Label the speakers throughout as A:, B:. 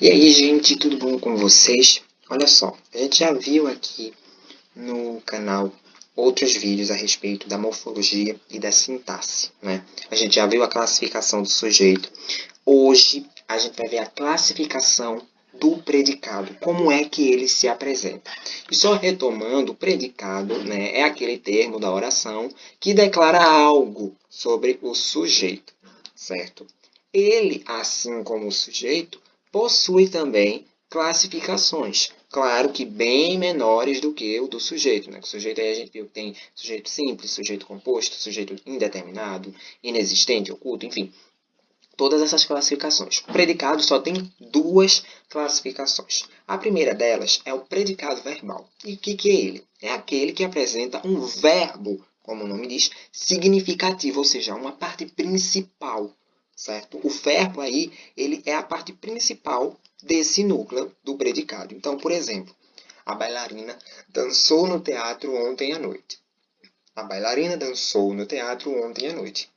A: E aí, gente, tudo bom com vocês? Olha só, a gente já viu aqui no canal outros vídeos a respeito da morfologia e da sintaxe, né? A gente já viu a classificação do sujeito. Hoje, a gente vai ver a classificação do predicado, como é que ele se apresenta. E só retomando, o predicado, né, é aquele termo da oração que declara algo sobre o sujeito, certo? Ele, assim como o sujeito, possui também classificações. Claro que bem menores do que o do sujeito, né? O sujeito aí a gente viu que tem sujeito simples, sujeito composto, sujeito indeterminado, inexistente, oculto, enfim. Todas essas classificações. O predicado só tem duas classificações. A primeira delas é o predicado verbal. E o que é ele? É aquele que apresenta um verbo, como o nome diz, significativo, ou seja, uma parte principal, certo? O verbo aí, ele é a parte principal desse núcleo do predicado. Então, por exemplo, a bailarina dançou no teatro ontem à noite. A bailarina dançou no teatro ontem à noite.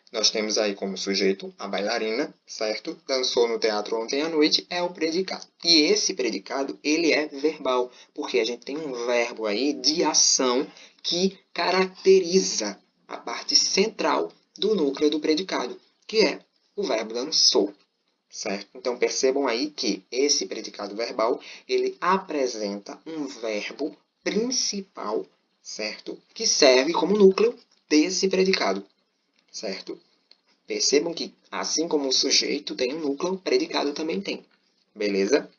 A: Nós temos aí como sujeito a bailarina, certo? Dançou no teatro ontem à noite, é o predicado. E esse predicado, ele é verbal, porque a gente tem um verbo aí de ação que caracteriza a parte central do núcleo do predicado, que é o verbo dançou, certo? Então percebam aí que esse predicado verbal, ele apresenta um verbo principal, certo? Que serve como núcleo desse predicado, certo? Percebam que, assim como o sujeito tem um núcleo, o predicado também tem. Beleza?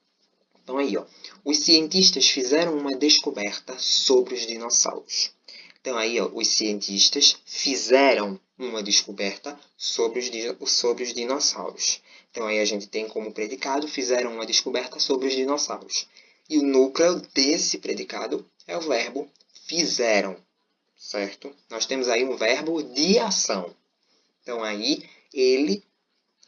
A: Então aí, ó, os cientistas fizeram uma descoberta sobre os dinossauros. Então aí, ó, os cientistas fizeram uma descoberta sobre os dinossauros. Então aí a gente tem como predicado, fizeram uma descoberta sobre os dinossauros. E o núcleo desse predicado é o verbo fizeram, certo? Nós temos aí um verbo de ação. Então aí ele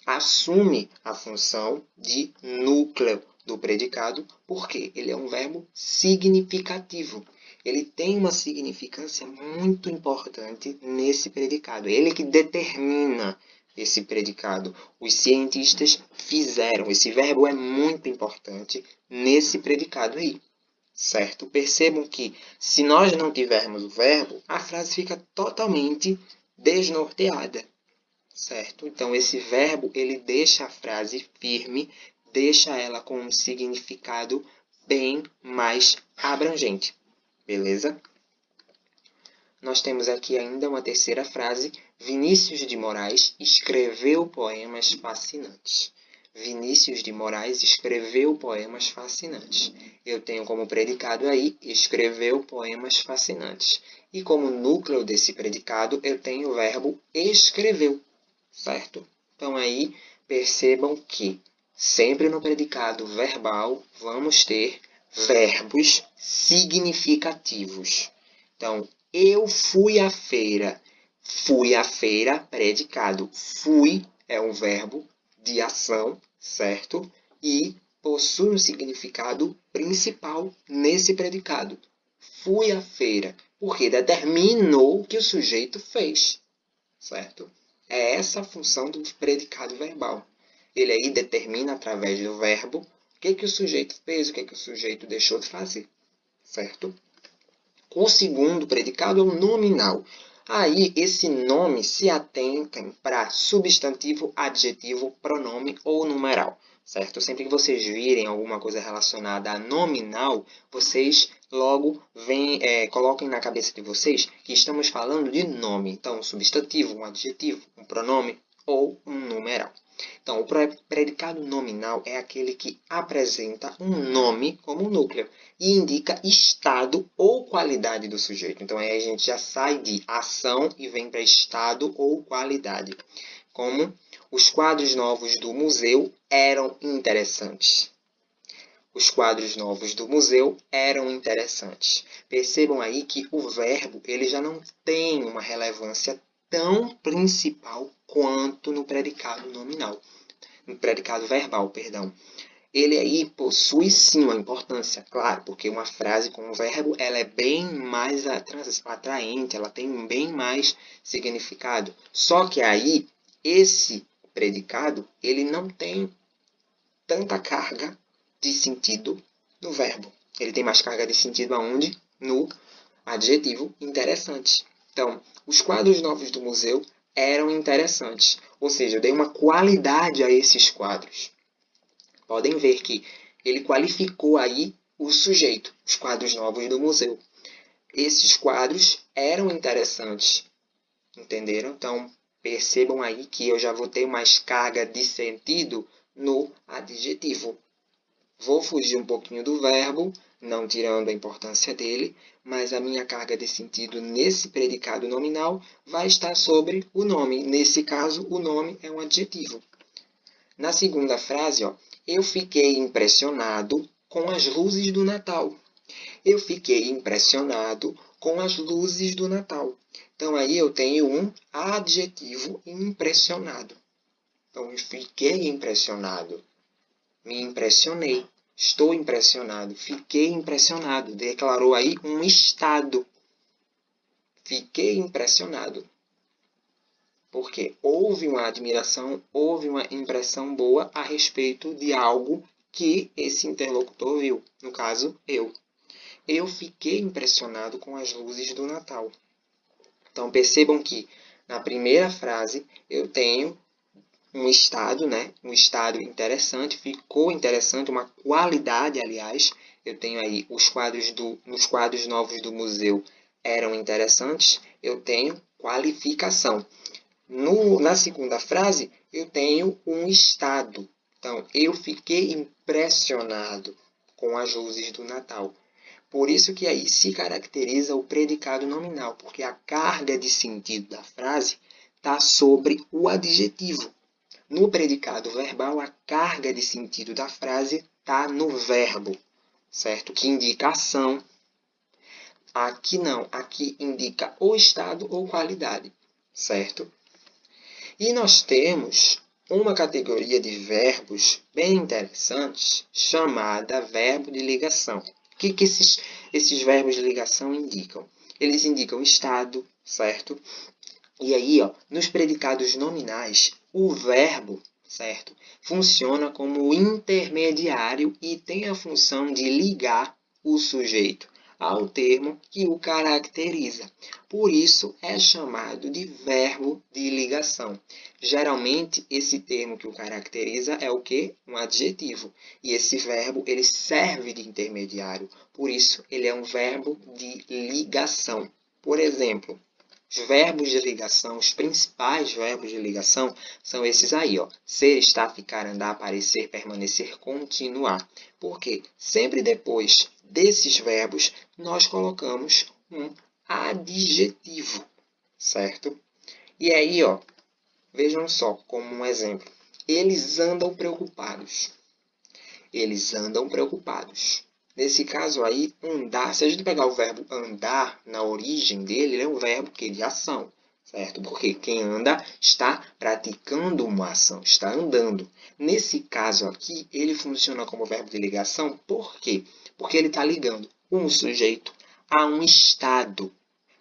A: assume a função de núcleo do predicado, porque ele é um verbo significativo. Ele tem uma significância muito importante nesse predicado. Ele que determina esse predicado. Os cientistas fizeram. Esse verbo é muito importante nesse predicado aí. Certo? Percebam que se nós não tivermos o verbo, a frase fica totalmente desnorteada. Certo? Então, esse verbo, ele deixa a frase firme, deixa ela com um significado bem mais abrangente. Beleza? Nós temos aqui ainda uma terceira frase. Vinícius de Moraes escreveu poemas fascinantes. Vinícius de Moraes escreveu poemas fascinantes. Eu tenho como predicado aí, escreveu poemas fascinantes. E como núcleo desse predicado, eu tenho o verbo escreveu. Certo? Então aí percebam que sempre no predicado verbal vamos ter verbos significativos. Então, eu fui à feira. Fui à feira, predicado. Fui é um verbo de ação, certo? E possui um significado principal nesse predicado. Fui à feira, porque determinou o que o sujeito fez, certo? É essa a função do predicado verbal. Ele aí determina, através do verbo, o que o sujeito fez, o que o sujeito deixou de fazer, certo? O segundo predicado é o nominal. Aí, esse nome se atenta para substantivo, adjetivo, pronome ou numeral, certo? Sempre que vocês virem alguma coisa relacionada a nominal, vocês logo coloquem na cabeça de vocês que estamos falando de nome. Então, um substantivo, um adjetivo, um pronome ou um numeral. Então, o predicado nominal é aquele que apresenta um nome como núcleo e indica estado ou qualidade do sujeito. Então, aí a gente já sai de ação e vem para estado ou qualidade. Como os quadros novos do museu eram interessantes. Os quadros novos do museu eram interessantes. Percebam aí que o verbo ele já não tem uma relevância tão principal quanto no predicado nominal. No predicado verbal, perdão. Ele aí possui sim uma importância, claro, porque uma frase com um verbo ela é bem mais atraente, ela tem bem mais significado. Só que aí esse predicado ele não tem tanta carga de sentido no verbo. Ele tem mais carga de sentido aonde? No adjetivo interessante. Então, os quadros novos do museu eram interessantes. Ou seja, eu dei uma qualidade a esses quadros. Podem ver que ele qualificou aí o sujeito, os quadros novos do museu. Esses quadros eram interessantes. Entenderam? Então, percebam aí que eu já vou ter mais carga de sentido no adjetivo. Vou fugir um pouquinho do verbo, não tirando a importância dele, mas a minha carga de sentido nesse predicado nominal vai estar sobre o nome. Nesse caso, o nome é um adjetivo. Na segunda frase, eu fiquei impressionado com as luzes do Natal. Eu fiquei impressionado com as luzes do Natal. Então, aí eu tenho um adjetivo impressionado. Então, eu fiquei impressionado. Me impressionei. Estou impressionado. Fiquei impressionado. Declarou aí um estado. Fiquei impressionado. Porque houve uma admiração, houve uma impressão boa a respeito de algo que esse interlocutor viu. No caso, eu. Eu fiquei impressionado com as luzes do Natal. Então, percebam que na primeira frase eu tenho um estado, né? Um estado interessante, ficou interessante, uma qualidade, aliás. Eu tenho aí os quadros novos do museu eram interessantes. Eu tenho qualificação. Na segunda frase, eu tenho um estado. Então, eu fiquei impressionado com as luzes do Natal. Por isso que aí se caracteriza o predicado nominal, porque a carga de sentido da frase está sobre o adjetivo. No predicado verbal, a carga de sentido da frase está no verbo, certo? Que indica ação. Aqui não, aqui indica ou estado ou qualidade, certo? E nós temos uma categoria de verbos bem interessantes chamada verbo de ligação. O que esses verbos de ligação indicam? Eles indicam estado, certo? E aí, nos predicados nominais, o verbo, certo, funciona como intermediário e tem a função de ligar o sujeito ao termo que o caracteriza. Por isso, é chamado de verbo de ligação. Geralmente, esse termo que o caracteriza é o quê? Um adjetivo. E esse verbo, ele serve de intermediário. Por isso, ele é um verbo de ligação. Por exemplo, os verbos de ligação, os principais verbos de ligação são esses aí, ser, estar, ficar, andar, parecer, permanecer, continuar. Porque sempre depois desses verbos nós colocamos um adjetivo, certo? E aí, vejam só como um exemplo. Eles andam preocupados. Eles andam preocupados. Nesse caso aí, andar, se a gente pegar o verbo andar na origem dele, ele é um verbo que de ação, certo? Porque quem anda está praticando uma ação, está andando. Nesse caso aqui, ele funciona como verbo de ligação, por quê? Porque ele está ligando um sujeito a um estado.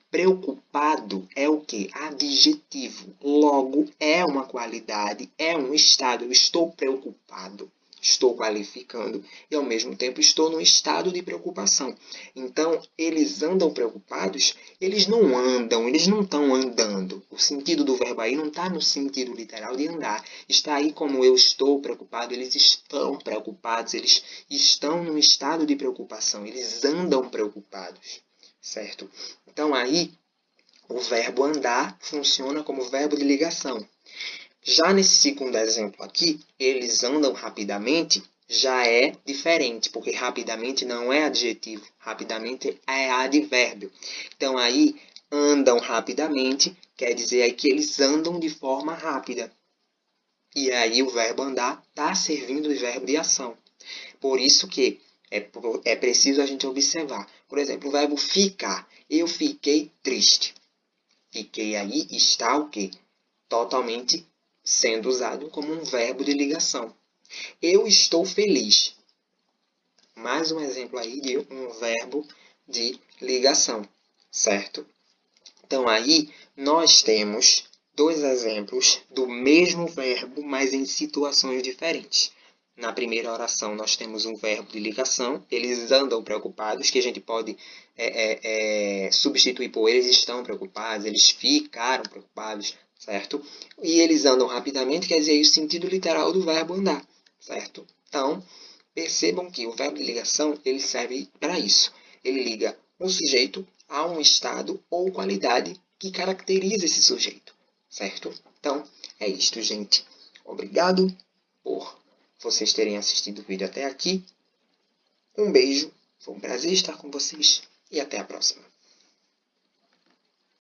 A: Preocupado é o quê? Adjetivo. Logo, é uma qualidade, é um estado. Eu estou preocupado. Estou qualificando e, ao mesmo tempo, estou num estado de preocupação. Então, eles andam preocupados, eles não andam, eles não estão andando. O sentido do verbo aí não está no sentido literal de andar. Está aí como eu estou preocupado, eles estão preocupados, eles estão num estado de preocupação, eles andam preocupados, certo? Então, aí, o verbo andar funciona como verbo de ligação. Já nesse segundo exemplo aqui, eles andam rapidamente, já é diferente, porque rapidamente não é adjetivo, rapidamente é advérbio. Então, aí, andam rapidamente, quer dizer aí que eles andam de forma rápida. E aí, o verbo andar está servindo de verbo de ação. Por isso que é preciso a gente observar. Por exemplo, o verbo ficar. Eu fiquei triste. Fiquei aí está o quê? Totalmente sendo usado como um verbo de ligação. Eu estou feliz. Mais um exemplo aí de um verbo de ligação, certo? Então, aí nós temos dois exemplos do mesmo verbo, mas em situações diferentes. Na primeira oração, nós temos um verbo de ligação. Eles andam preocupados, que a gente pode substituir por eles estão preocupados, eles ficaram preocupados, certo? E eles andam rapidamente, quer dizer, o sentido literal do verbo andar, certo? Então, percebam que o verbo de ligação ele serve para isso. Ele liga um sujeito a um estado ou qualidade que caracteriza esse sujeito, certo? Então, é isto, gente. Obrigado por vocês terem assistido o vídeo até aqui. Um beijo, foi um prazer estar com vocês e até a próxima.